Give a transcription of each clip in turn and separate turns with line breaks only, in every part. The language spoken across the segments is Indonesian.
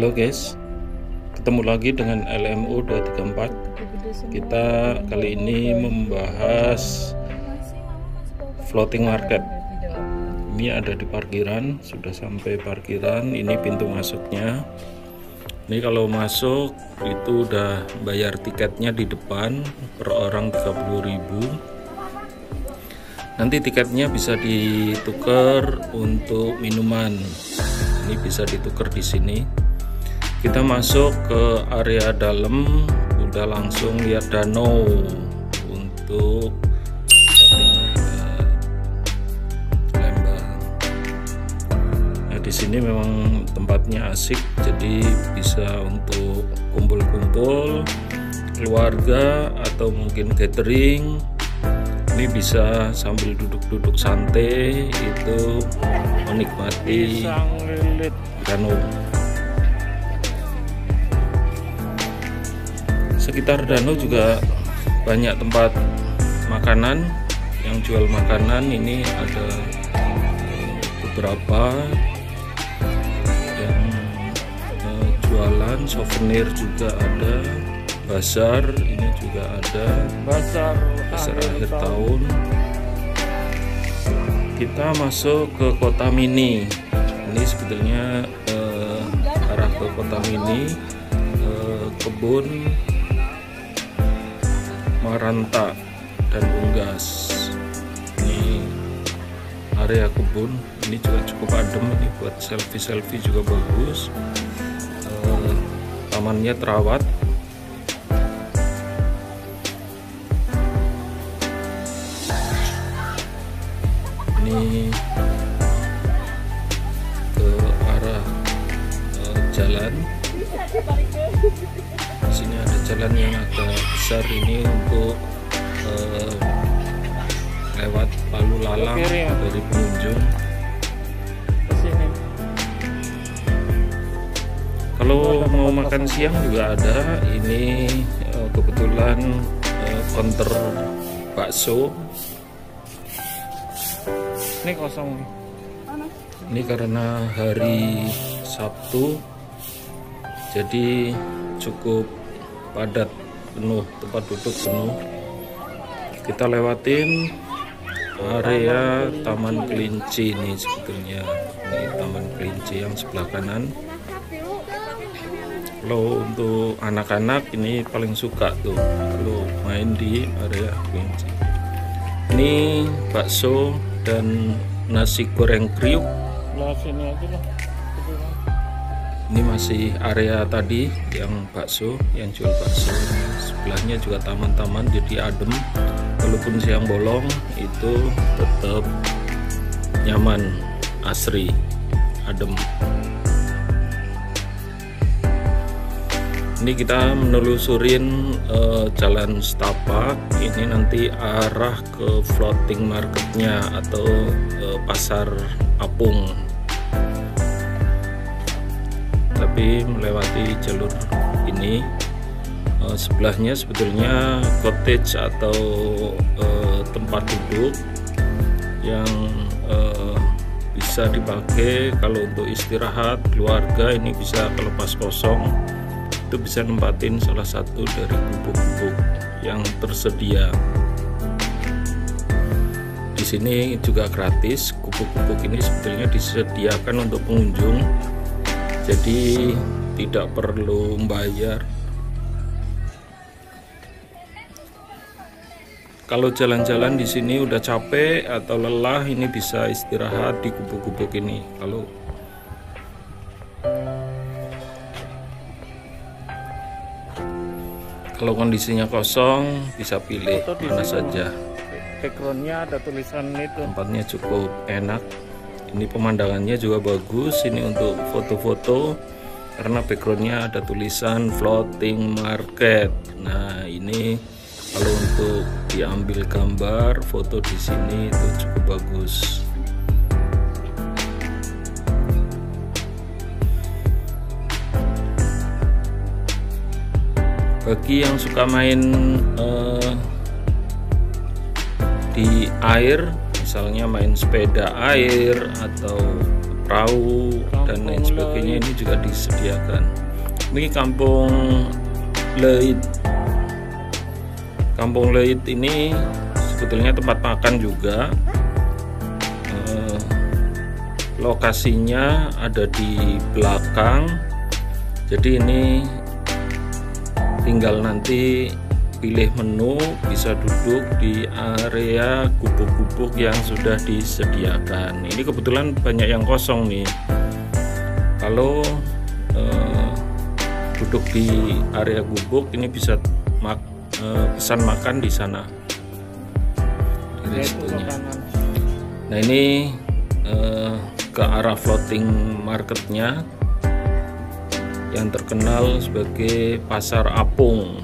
Halo guys, ketemu lagi dengan LMU 234. Kita kali ini membahas floating market. Ini ada di parkiran, sudah sampai parkiran. Ini pintu masuknya. Ini kalau masuk itu udah bayar tiketnya di depan, per orang 30.000. Nanti tiketnya bisa ditukar untuk minuman. Ini bisa ditukar di sini. Kita masuk ke area dalam, udah langsung lihat danau untuk Lembang. Nah, di sini memang tempatnya asik, jadi bisa untuk kumpul-kumpul keluarga atau mungkin gathering. Ini bisa sambil duduk-duduk santai itu menikmati danau. Sekitar danau juga banyak tempat makanan yang jual makanan. Ini ada beberapa yang jualan souvenir juga ada. Bazar ini juga ada, bazar akhir tahun. Kita masuk ke kota mini. Ini sebetulnya arah ke kota mini, kebun Maranta dan Unggas. Ini area kebun, ini juga cukup adem, ini buat selfie juga bagus. Tamannya terawat. Ini ke arah jalan. Di sini ada jalan yang agak besar ini untuk lewat lalu lalang dari pengunjung. Kalau mau makan siang juga ada. Ini kebetulan counter bakso.
Ini kosong.
Ini karena hari Sabtu, jadi cukup padat, penuh, tempat duduk penuh. Kita lewatin area Taman Kelinci ini sebetulnya. Ini Taman Kelinci yang sebelah kanan. Kalau untuk anak-anak ini paling suka tuh kalau main di area Kelinci. Ini bakso dan nasi goreng kriuk.
Nah, sini aja lah.
Ini masih area tadi yang bakso, yang jual bakso. Sebelahnya juga taman-taman, jadi adem. Walaupun siang bolong itu tetap nyaman, asri, adem. Ini kita menelusurin jalan setapak. Ini nanti arah ke floating marketnya atau pasar apung, tapi melewati jalur ini. Sebelahnya sebetulnya cottage atau tempat duduk yang bisa dipakai kalau untuk istirahat keluarga. Ini bisa kelepas kosong, itu bisa nempatin salah satu dari gubuk-gubuk yang tersedia. Di sini juga gratis. Gubuk-gubuk ini sebetulnya disediakan untuk pengunjung, jadi tidak perlu membayar. Kalau jalan-jalan di sini udah capek atau lelah, ini bisa istirahat di gubuk-gubuk ini. Kalau kondisinya kosong, bisa pilih mana saja.
Backgroundnya ada tulisan itu.
Tempatnya cukup enak. Ini pemandangannya juga bagus. Ini untuk foto-foto karena backgroundnya ada tulisan floating market. Nah, ini kalau untuk diambil gambar foto di sini itu cukup bagus. Bagi yang suka main di air, misalnya main sepeda air atau perahu dan lain sebagainya ini juga disediakan. Ini Kampung Leit. Kampung Leit ini sebetulnya tempat makan juga. Lokasinya ada di belakang. Jadi ini tinggal nanti pilih menu, bisa duduk di area gubuk-gubuk yang sudah disediakan. Ini kebetulan banyak yang kosong nih. Kalau duduk di area gubuk ini bisa pesan makan di sana di restonya. Nah ini ke arah floating marketnya yang terkenal sebagai Pasar Apung.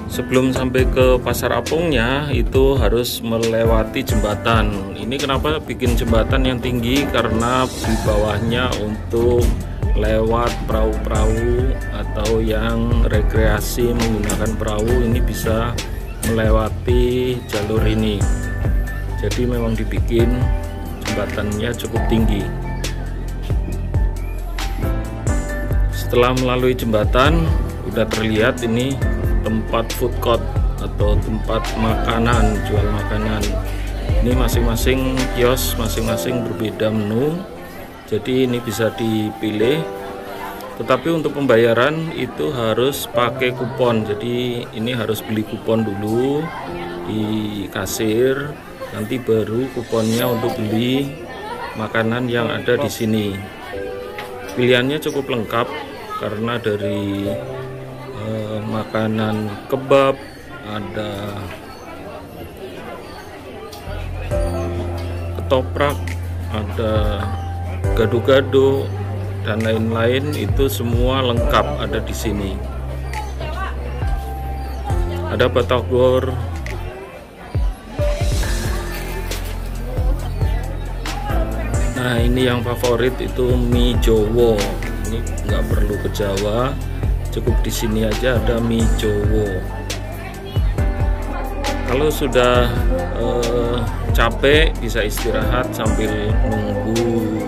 Sebelum sampai ke Pasar Apungnya itu harus melewati jembatan. Ini kenapa bikin jembatan yang tinggi? Karena di bawahnya untuk lewat perahu-perahu atau yang rekreasi menggunakan perahu ini bisa melewati jalur ini. Jadi memang dibikin jembatannya cukup tinggi. Setelah melalui jembatan udah terlihat ini tempat food court atau tempat makanan, jual makanan. Ini masing-masing kios masing-masing berbeda menu, jadi ini bisa dipilih. Tetapi untuk pembayaran itu harus pakai kupon, jadi ini harus beli kupon dulu di kasir, nanti baru kuponnya untuk beli makanan yang ada di sini. Pilihannya cukup lengkap karena dari makanan kebab, ada ketoprak, ada gado-gado dan lain-lain, itu semua lengkap ada di sini. Ada batagor, nah ini yang favorit itu mie Jowo. Ini nggak perlu ke Jawa, cukup di sini aja ada mie Jowo. Kalau sudah capek bisa istirahat sambil nunggu.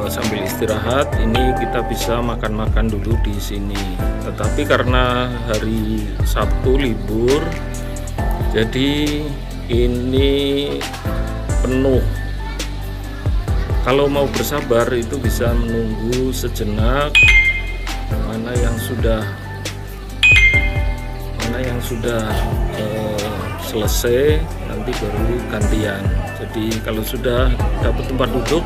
Sambil istirahat ini kita bisa makan-makan dulu di sini. Tetapi karena hari Sabtu libur, jadi ini penuh. Kalau mau bersabar itu bisa menunggu sejenak. Mana yang sudah selesai nanti baru gantian. Jadi kalau sudah dapat tempat duduk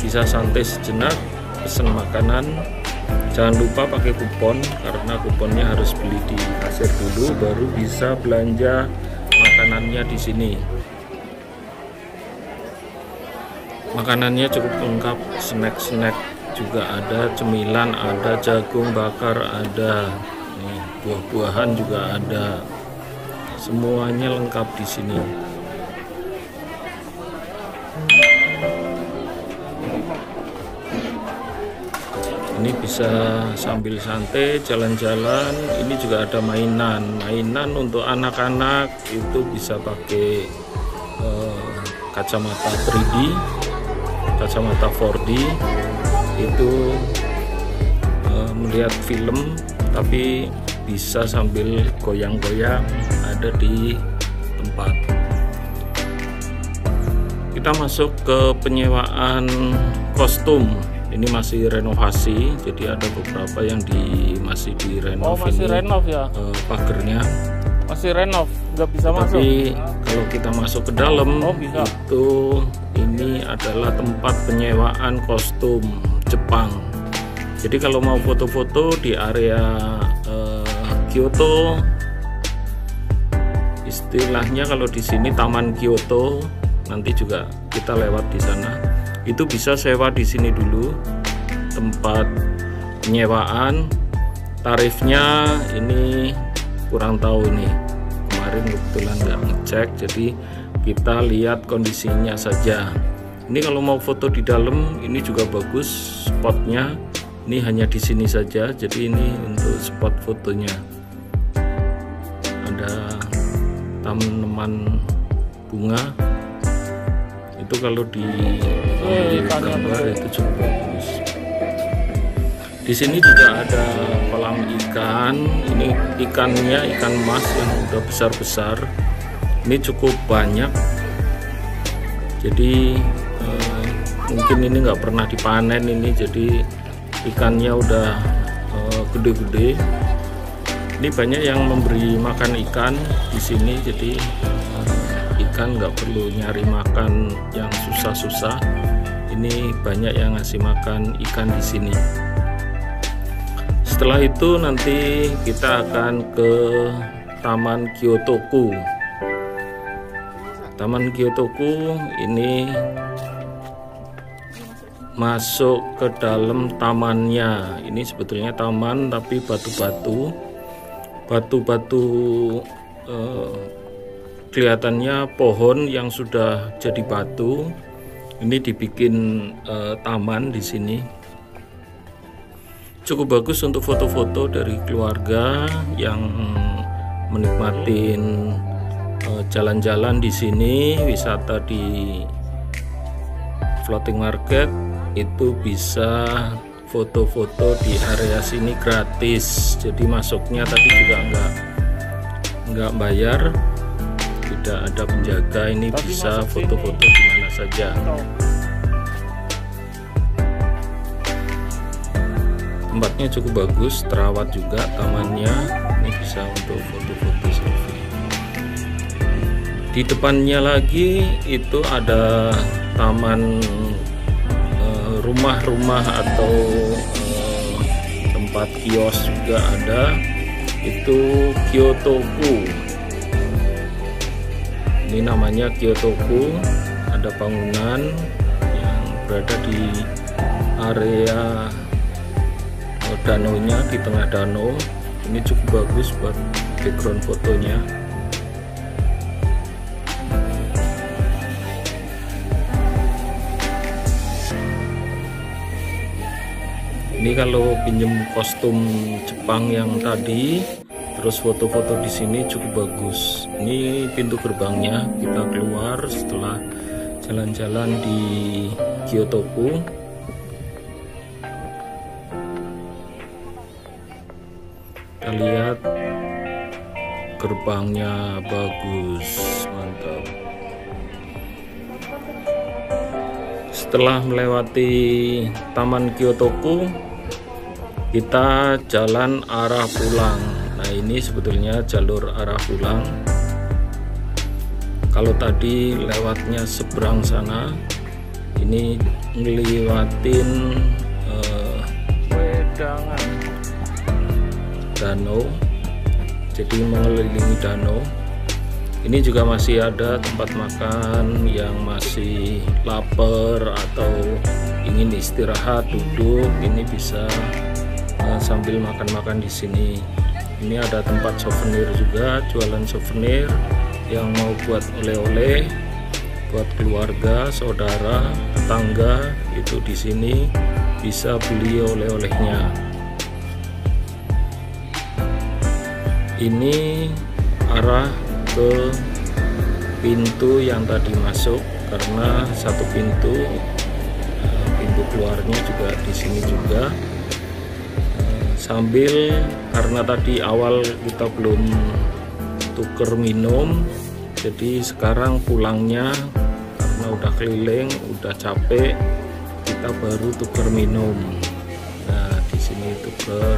bisa santai sejenak, pesan makanan. Jangan lupa pakai kupon karena kuponnya harus beli di kasir dulu baru bisa belanja makanannya di sini. Makanannya cukup lengkap, snack-snack juga ada, cemilan ada, jagung bakar ada, nih, buah-buahan juga ada, semuanya lengkap di sini. Ini bisa sambil santai jalan-jalan. Ini juga ada mainan untuk anak-anak, itu bisa pakai kacamata 3D, kacamata 4D, itu melihat film tapi bisa sambil goyang-goyang, ada di tempat. Kita masuk ke penyewaan kostum. Ini masih renovasi, jadi ada beberapa yang masih direnov.
Oh, masih renov ya?
Pagernya
masih renov, nggak bisa masuk.
Tapi kalau kita masuk ke dalam,
bisa.
Itu ini adalah tempat penyewaan kostum Jepang. Jadi kalau mau foto-foto di area Kyoto, istilahnya kalau di sini Taman Kyoto, nanti juga kita lewat di sana. Itu bisa sewa di sini dulu, tempat penyewaan. Tarifnya ini kurang tahu ini, kemarin kebetulan nggak ngecek, jadi kita lihat kondisinya saja. Ini kalau mau foto di dalam ini juga bagus spotnya. Ini hanya di sini saja, jadi ini untuk spot fotonya. Ada tanaman bunga Itu kalau di gambar itu cukup bagus. Di sini juga ada kolam ikan. Ini ikannya ikan mas yang udah besar-besar. Ini cukup banyak. Jadi mungkin ini nggak pernah dipanen ini, jadi ikannya udah gede-gede. Ini banyak yang memberi makan ikan di sini, jadi ikan nggak perlu nyari makan yang susah-susah. Ini banyak yang ngasih makan ikan di sini. Setelah itu nanti kita akan ke Taman Gyotoku. Taman Gyotoku ini masuk ke dalam tamannya. Ini sebetulnya taman tapi batu-batu kelihatannya pohon yang sudah jadi batu. Ini dibikin taman di sini. Cukup bagus untuk foto-foto dari keluarga yang menikmatin jalan-jalan di sini, wisata di floating market. Itu bisa foto-foto di area sini gratis. Jadi masuknya tadi juga nggak bayar, tidak ada penjaga. Ini bisa foto-foto di mana saja. Tempatnya cukup bagus, terawat juga tamannya. Ini bisa untuk foto-foto selfie. Di depannya lagi itu ada taman rumah-rumah atau tempat kios juga ada. Itu Gyotoku. Ini namanya Gyotoku. Ada bangunan yang berada di area danaunya, di tengah danau. Ini cukup bagus buat background fotonya. Ini kalau pinjem kostum Jepang yang tadi, terus foto-foto di sini cukup bagus. Ini pintu gerbangnya, kita keluar setelah jalan-jalan di Gyotoku. Kita lihat gerbangnya bagus, mantap. Setelah melewati Taman Gyotoku, kita jalan arah pulang. Nah, ini sebetulnya jalur arah pulang. Kalau tadi lewatnya seberang sana, ini ngeliwatin wedangan danau, jadi mengelilingi danau. Ini juga masih ada tempat makan yang masih lapar atau ingin istirahat duduk. Ini bisa sambil makan-makan di sini. Ini ada tempat souvenir juga, jualan souvenir yang mau buat oleh-oleh, buat keluarga, saudara, tetangga. Itu di sini bisa beli oleh-olehnya. Ini arah ke pintu yang tadi masuk, karena satu pintu keluarnya juga di sini juga. Sambil karena tadi awal kita belum tuker minum, jadi sekarang pulangnya karena udah keliling, udah capek, kita baru tuker minum. Nah, di sini tuker